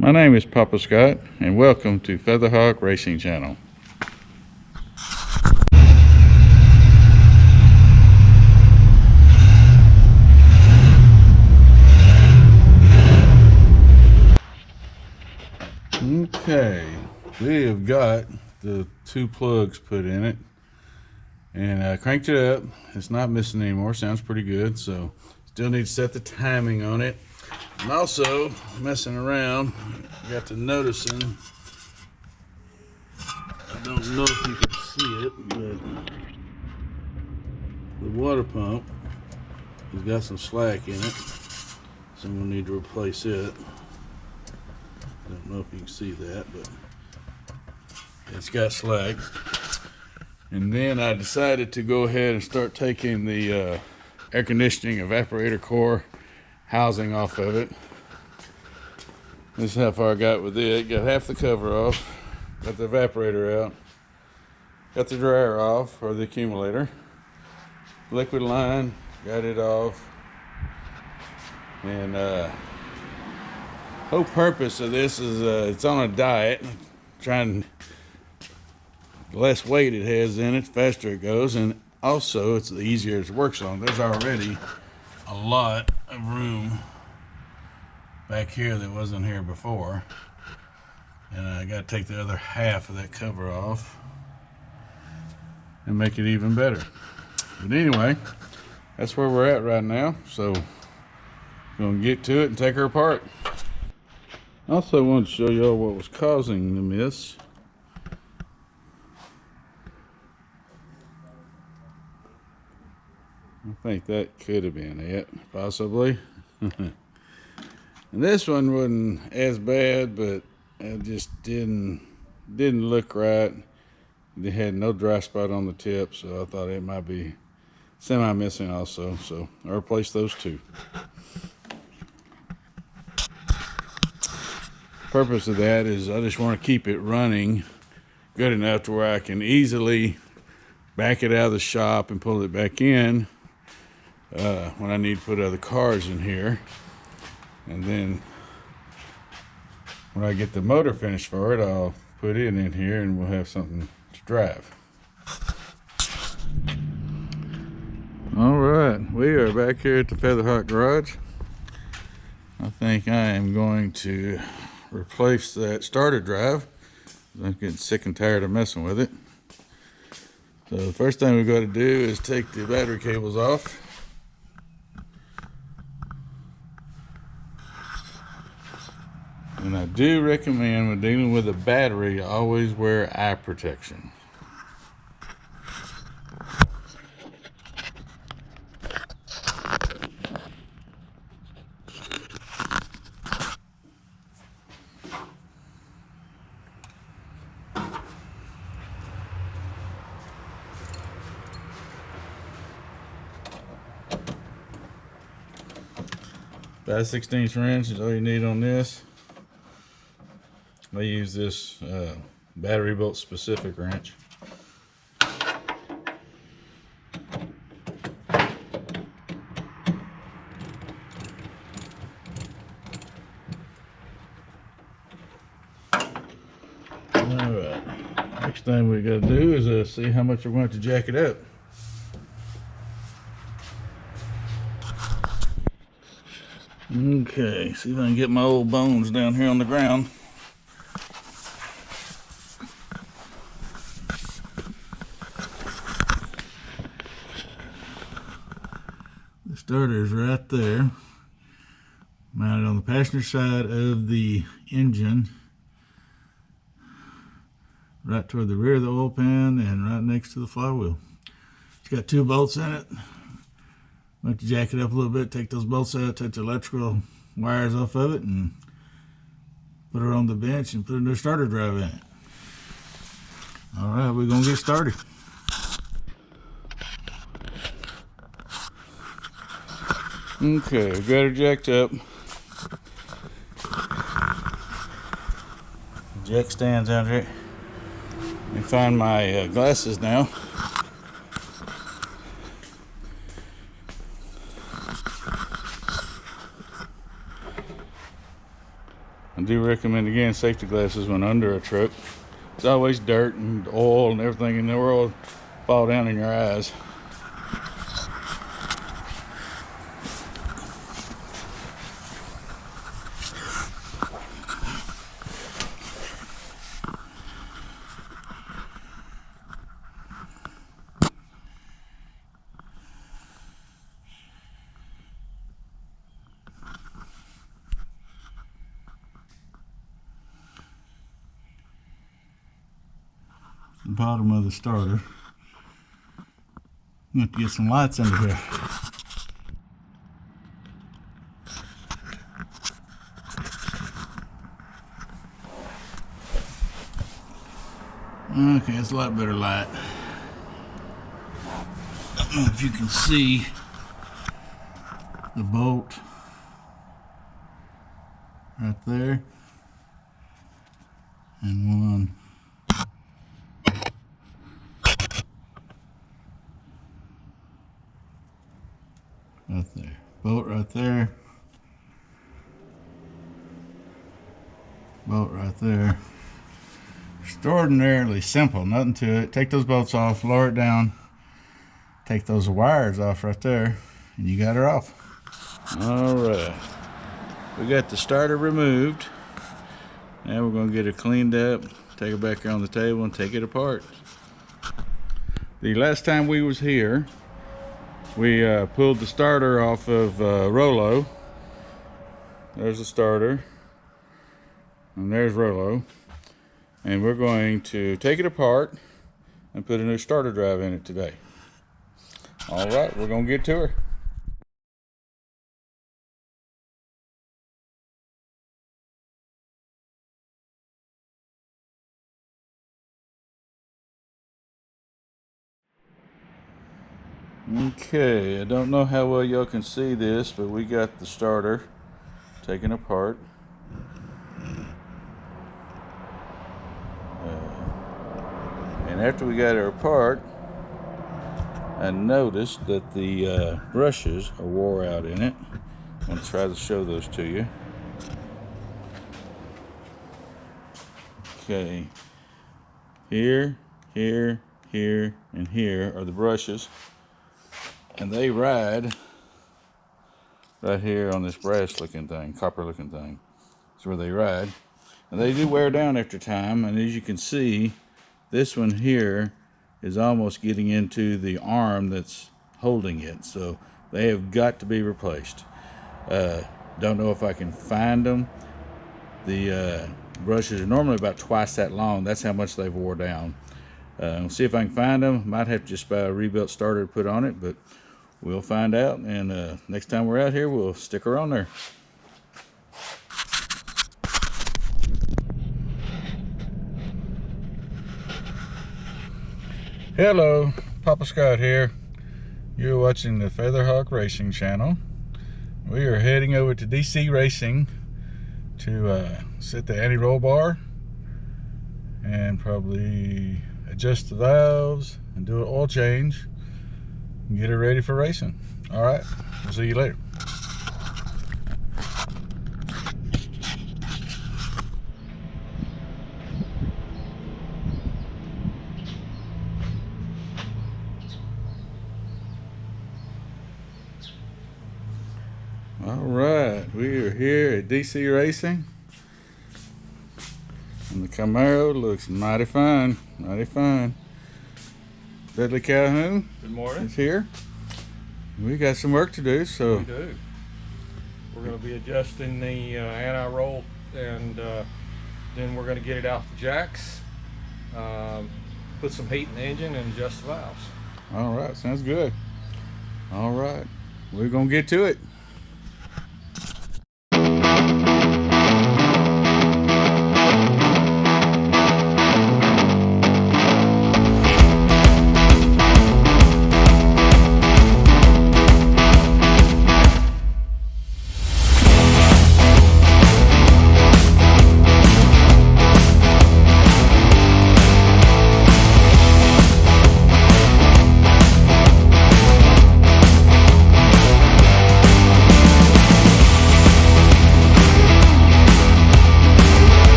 My name is Papa Scott, and welcome to Featherhawk Racing Channel. Okay, we have got the two plugs put in it, and I cranked it up. It's not missing anymore. Sounds pretty good. So still need to set the timing on it. And also messing around, got to noticing, I don't know if you can see it, but the water pump has got some slack in it, so I'm gonna need to replace it. Don't know if you can see that, but it's got slack. And then I decided to go ahead and start taking the air conditioning evaporator core housing off of it. This is how far I got with it. Got half the cover off, got the evaporator out, got the dryer off, or the accumulator. Liquid line, got it off. And whole purpose of this is it's on a diet, trying the less weight it has in it, the faster it goes, and also it's the easier it works on. There's already a lot of room back here that wasn't here before, and I got to take the other half of that cover off and make it even better. But anyway, that's where we're at right now, so we're gonna get to it and take her apart. I also wanted to show y'all what was causing the miss. I think that could have been it, possibly. And this one wasn't as bad, but it just didn't look right. It had no dry spot on the tip, so I thought it might be semi-missing also. So I replaced those two. Purpose of that is I just want to keep it running good enough to where I can easily back it out of the shop and pull it back in when I need to put other cars in here. And then when I get the motor finished for it, I'll put it in here and we'll have something to drive. All right, we are back here at the Featherhawk garage. I think I am going to replace that starter drive. I'm getting sick and tired of messing with it. So the first thing we've got to do is take the battery cables off. And I do recommend when dealing with a battery, always wear eye protection. About 1/16 wrench is all you need on this. I use this battery bolt specific wrench. Alright, next thing we got to do is see how much we're going to jack it up. Okay, see if I can get my old bones down here on the ground. The starter is right there, mounted on the passenger side of the engine, right toward the rear of the oil pan and right next to the flywheel. It's got two bolts in it. I'm going to jack it up a little bit, take those bolts out, take the electrical wires off of it, and put her on the bench and put a new starter drive in it. All right, we're going to get started. Okay, we've got her jacked up. Jack stands under it. Let me find my glasses now. I do recommend again safety glasses when under a truck. It's always dirt and oil and everything in the world fall down in your eyes. The bottom of the starter. I'm going to get some lights under here. Okay, it's a lot better light. I don't know if you can see the bolt right there, and one right there. Bolt right there. Bolt right there. Extraordinarily simple, nothing to it. Take those bolts off, lower it down, take those wires off right there, and you got her off. All right, we got the starter removed. Now we're gonna get it cleaned up, take it back here on the table and take it apart. The last time we was here, we pulled the starter off of Rollo. There's the starter, and there's Rollo. And we're going to take it apart and put a new starter drive in it today. All right, we're going to get to her. Okay, I don't know how well y'all can see this, but we got the starter taken apart. And after we got her apart, I noticed that the brushes are wore out in it. I'm going to try to show those to you. Okay, here, here, here, and here are the brushes. And they ride right here on this brass looking thing, copper looking thing. That's where they ride. And they do wear down after time, and as you can see, this one here is almost getting into the arm that's holding it, so they have got to be replaced. Don't know if I can find them. The brushes are normally about twice that long. That's how much they've wore down. I'll see if I can find them. Might have to just buy a rebuilt starter to put on it, but we'll find out, and next time we're out here, we'll stick her on there. Hello, Papa Scott here. You're watching the Featherhawk Racing channel. We are heading over to DC Racing to set the anti-roll bar and probably adjust the valves and do an oil change and get her ready for racing. All right, we'll see you later. All right, we are here at DC Racing, and the Camaro looks mighty fine, mighty fine. Dudley Calhoun, good morning, is here. We got some work to do, so we do. We're going to be adjusting the anti-roll, and then we're going to get it out the jacks, put some heat in the engine, and adjust the valves. all right, sounds good. All right, we're gonna get to it.